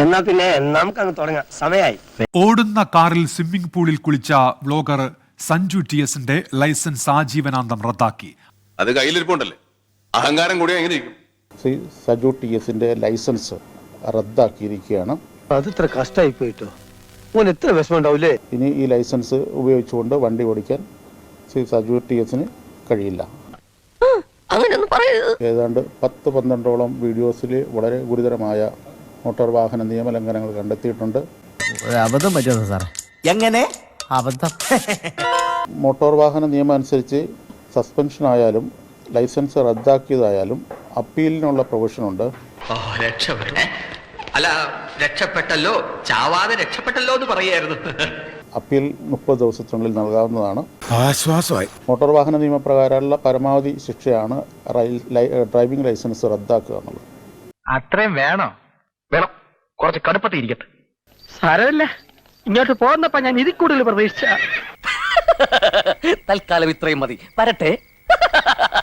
എന്നാ പിന്നെ നമുക്കങ്ങ് തുടങ്ങാം, സമയമായി. ഓടുന്ന കാറിൽ സ്വിമ്മിംഗ് പൂളിൽ കുളിച്ച വ്ലോഗർ സഞ്ജു TSന്റെ ലൈസൻസ് ആജീവനാന്തം റദ്ദാക്കി. അത് കയ്യിലിരിപ്പുണ്ടല്ലേ, അഹങ്കാരം കൂടി എങ്ങനെ ഇരിക്കും? ശ്രീ സഞ്ജു TSന്റെ ലൈസൻസ് റദ്ദാക്കിയിരിക്കുകയാണ്. അതിത്ര കഷ്ടമായി പോയിട്ടോ, മോൻ എത്ര വിഷമം ഉണ്ടാവൂലേ. ഇനി ഈ ലൈസൻസ് ഉപയോഗിച്ചുകൊണ്ട് വണ്ടി ഓടിക്കാൻ ശ്രീ സഞ്ജു TSന് കഴിയില്ല. ഏതാണ്ട് 10-12ഓളം വീഡിയോസിൽ വളരെ ഗുരുതരമായ മോട്ടോർ വാഹന നിയമലംഘനങ്ങൾ കണ്ടെത്തിയിട്ടുണ്ട്. അബദ്ധം പറ്റുമോ സാറേ? എങ്ങനെ അബദ്ധം? മോട്ടോർ വാഹന നിയമം അനുസരിച്ച് സസ്പെൻഷൻ ആയാലും ലൈസൻസ് റദ്ദാക്കിയതായാലും അപ്പീലിനുള്ള പ്രൊവിഷനുണ്ട്. അല്ല, രക്ഷപ്പെട്ടല്ലോ, ചാവാതെ രക്ഷപ്പെട്ടല്ലോ എന്ന് പറയായിരുന്നു. അപ്പീൽ 30 ദിവസത്തിനുള്ളിൽ നൽകാവുന്നതാണ്. ആശ്വാസമായി. മോട്ടോർ വാഹന നിയമപ്രകാരമുള്ള പരമാവധി ശിക്ഷയാണ് ഡ്രൈവിംഗ് ലൈസൻസ് റദ്ദാക്കുക എന്നുള്ളത്. അത്രയും വേണോ? വേണം, കുറച്ച് കടുപ്പത്തിരിക്കട്ടെ. സാരമില്ല, ഇങ്ങോട്ട് പോകുന്നപ്പോ ഞാൻ ഇതിൽ കൂടുതൽ പ്രതീക്ഷിച്ച. തൽക്കാലം ഇത്രയും മതി. വരട്ടെ.